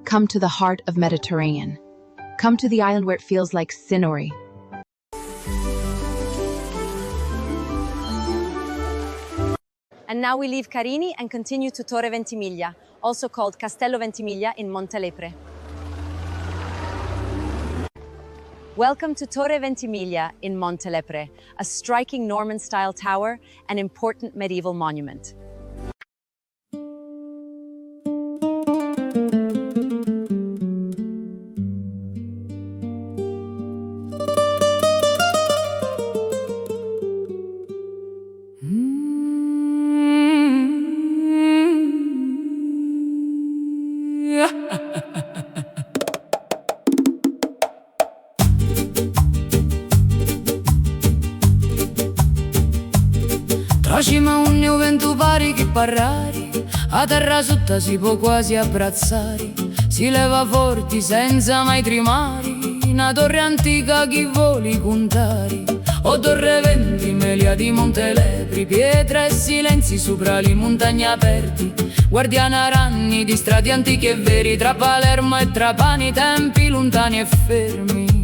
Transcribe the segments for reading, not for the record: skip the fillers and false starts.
Come to the heart of Mediterranean. Come to the island where it feels like Sinori. And now we leave Carini and continue to Torre Ventimiglia, also called Castello Ventimiglia in Montelepre. Welcome to Torre Ventimiglia in Montelepre, a striking Norman-style tower and important medieval monument. Tracima un new vento pari che parrari, a terra sotto si può quasi abbrazzare, si leva forti senza mai trimari, una torre antica chi voli contari, o torre Ventimiglia di Montelepre, pietre e silenzi sopra le montagne aperti, guardiana ranni di strati antichi e veri, tra Palermo e Trapani, tempi lontani e fermi.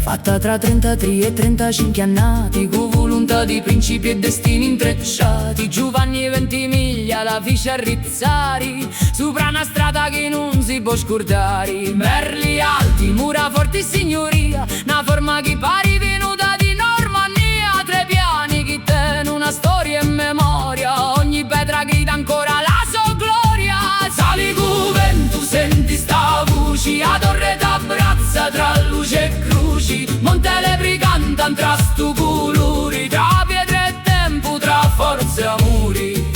Fatta tra 33 e 35 annati, con volontà di principi e destini intrecciati, Giovanni Ventimiglia la fece arrizzari, sopra una strada che non si può scordare. Merli alti, mura forti e signoria, una forma che pari venuta di Normannia, tre piani che tengono una storia e memoria, ogni pietra grida ancora la sua gloria. Sali cu vento, senti sta voce, a torre t'abbraccia tra luce e croci, Montelepre canta tra stu colori, tra pietre e tempo, tra forza e amori.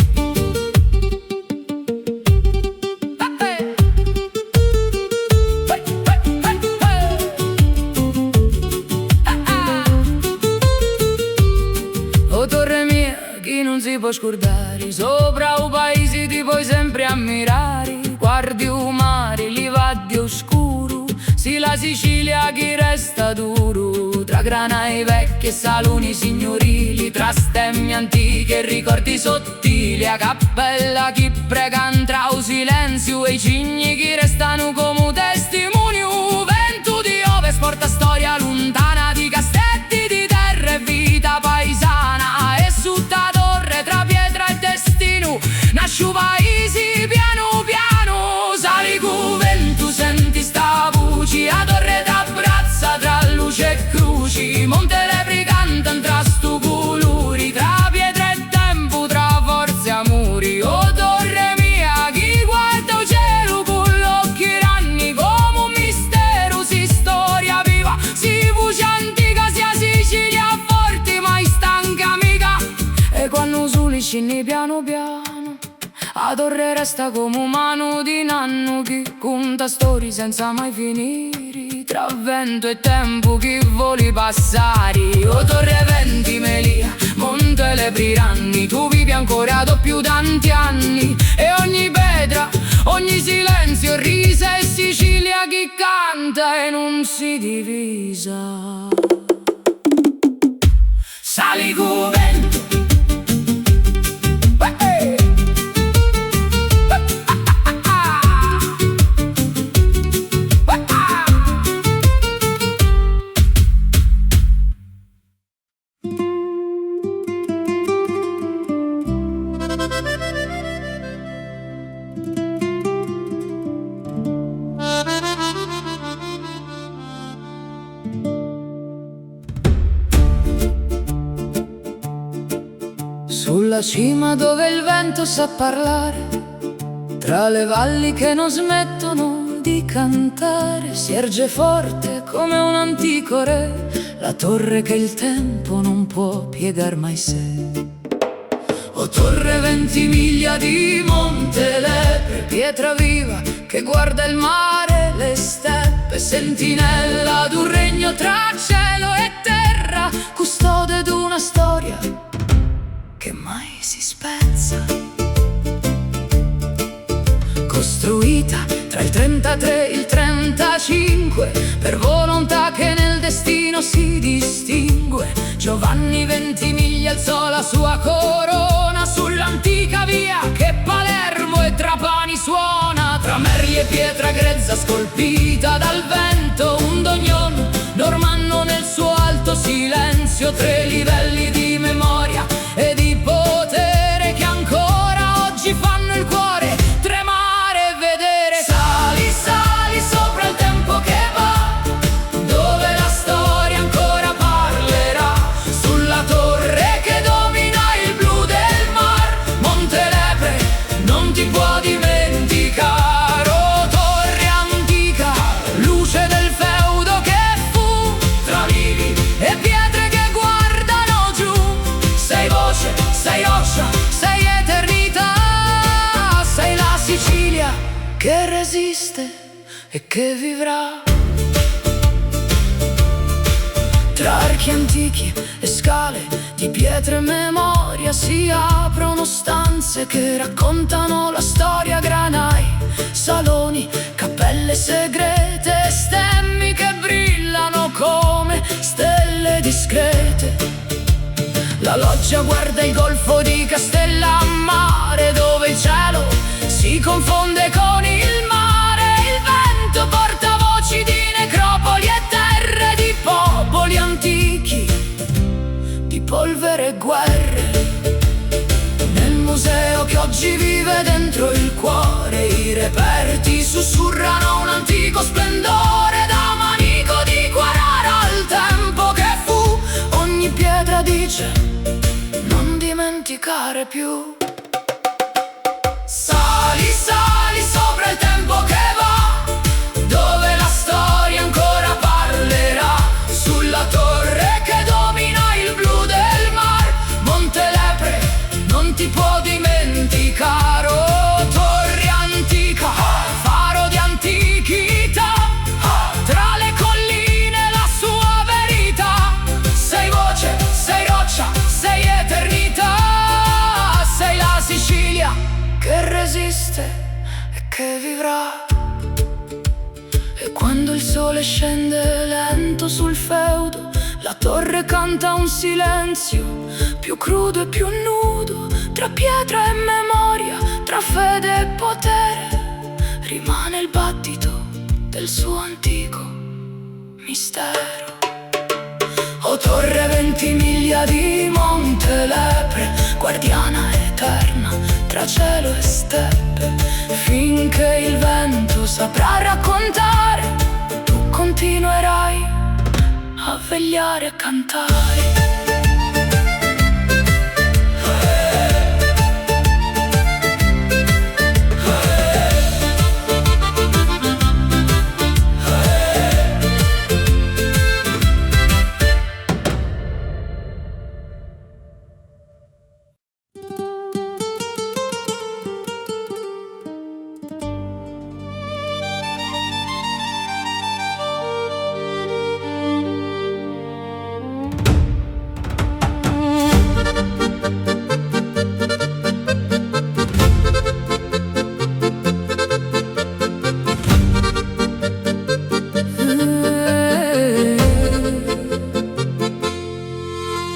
O torre mia, chi non si può scordare, sopra un paese ti puoi sempre ammirare, guardi un mare, livadi oscuro, sì la Sicilia che resta duro, tra granai vecchie e saloni signorili, tra stemmi antiche e ricordi sottili, a cappella chi prega tra un silenzio e i cigni che restano come testimoni. Un vento di ove sporta storia lontana di castetti di terra e vita paesana, e su ta torre tra pietra e destino nasce un paese piano piano. Sali cu vento, senti sta voce, a torre t'abbraccia tra luce e croci, Montelepre canta tra stu colori, tra pietra e tempo, tra forza e amori. O torre mia, chi guarda il cielo con l'occhi ranni, come un mistero, si storia viva, si voce antica, sia Sicilia forte mai stanca mica. E quando soli scendi piano piano, la torre resta come un mano di nanno che conta storie senza mai finire, tra vento e tempo che voli passare. O torre Ventimiglia, Montelepre ranni, tu vivi ancora dopo tanti anni, e ogni pietra, ogni silenzio, risa e Sicilia che canta e non si divisa. Sali cu vento, sulla cima dove il vento sa parlare, tra le valli che non smettono di cantare, si erge forte come un antico re, la torre che il tempo non può piegar mai sé. O torre Ventimiglia di Montelepre, pietra viva che guarda il mare, le steppe, sentinella d'un regno tra cielo e terra, custode d'una storia che mai si spezza. Costruita tra il 33 e il 35, per volontà che nel destino si distingue, Giovanni Ventimiglia alzò la sua corona sull'antica via che Palermo e Trapani suona, tra merli e pietra grezza scolpita dal vento, un dognon normanno nel suo alto silenzio, 3 livelli di memoria e di potere che ancora oggi fanno il cuore tremare e vedere. Sali, sali sopra il tempo che va, dove la storia ancora parlerà, sulla torre che domina il blu del mar, Monte Lepre non ti può dimenticare. Oh, torre antica, luce del feudo che fu, tra vivi e pietre che guardano giù, sei voce, sei roccia, sei eternità, sei la Sicilia che resiste e che vivrà. Tra archi antichi e scale di pietre e memoria si aprono stanze che raccontano la storia, granai, saloni, cappelle segrete, stemmi che brillano come stelle discrete. La loggia guarda il golfo di Castellammare, dove il cielo si confonde con il mare. Il vento porta voci di necropoli e terre di popoli antichi, di polvere e guerre. Nel museo che oggi vive dentro il cuore, i reperti sussurrano un antico splendore, da Manico di Quarara al tempo che fu. Ogni pietra dice non dimenticare più. Sali, sali sopra il tempo che va, dove la storia ancora parlerà, sulla torre che domina il blu del mar, Monte Lepre non ti può dimenticare. Oh, torre antica, faro di antichità, tra le colline la sua verità, sei voce, sei roccia, sei eternità, sei la Sicilia che resiste e che vivrà. E quando il sole scende lento sul feudo, la torre canta un silenzio più crudo e più nudo, tra pietra e memoria, tra fede e potere, rimane il battito del suo antico mistero. O torre 20 miglia di Monte Lepre, guardiana eterna tra cielo e steppe, finché il vento saprà raccontare, tu continuerai a vegliare e cantare.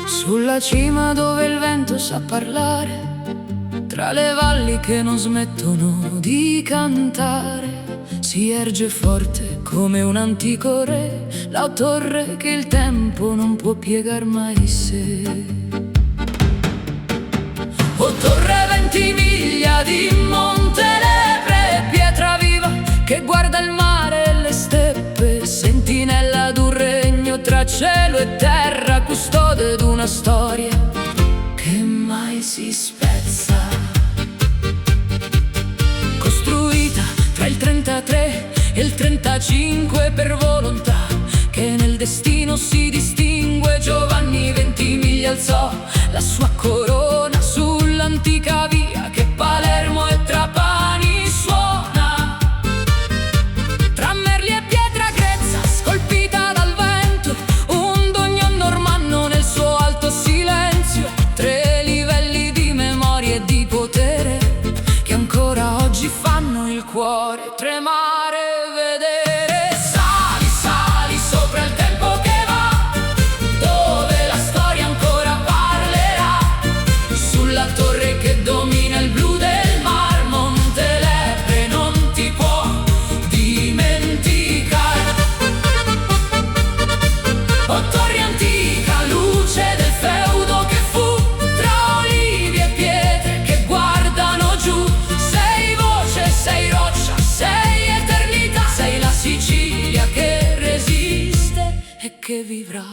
Sulla cima dove il vento sa parlare, tra le valli che non smettono di cantare, si erge forte come un antico re, la torre che il tempo non può piegar mai sé. O torre 20 miglia di Monte Lepre, pietra viva che guarda il mare e le steppe, sentinella d'un regno tra cielo e terra, custode d'una storia che mai si spezza. Costruita tra il 33 e il 35 per volontà, che nel destino si distingue, Giovanni Ventimiglia alzò la sua corona sull'antica via che Palermo e Trapani suona. Tra merli e pietra grezza scolpita dal vento, un dognon normanno nel suo alto silenzio, 3 livelli di memoria e di potere che ancora oggi fanno il cuore tremare e vedere. Sali, sali sopra il tempo che va, dove la storia ancora parlerà, sulla torre che domina il blu del mar, Monte Lepre non ti può che vivrà.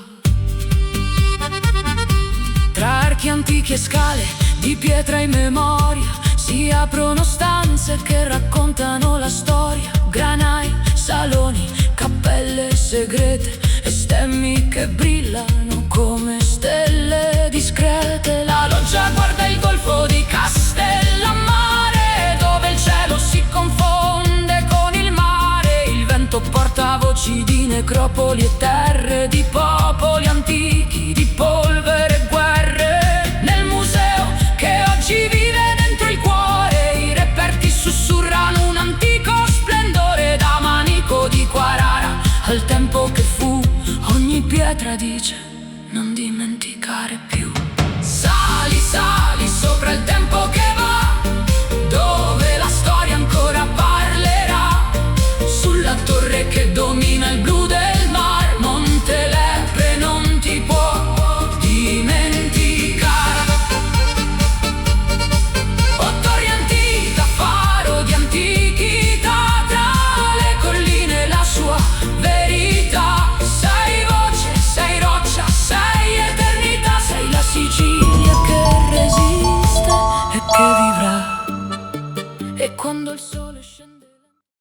Tra archi antichi e scale di pietra in memoria si aprono stanze che raccontano la storia. Granai, saloni, cappelle segrete e stemmi che brillano come stelle discrete. La loggia guarda il golfo di Castellammare, dove il cielo si confonde con il mare. Il vento porta voci di necropoli e terre, di popoli antichi, di polvere e guerre. Nel museo che oggi vive dentro il cuore, i reperti sussurrano un antico splendore. Da Manico di Quarara al tempo che fu, ogni pietra dice non dimenticare più.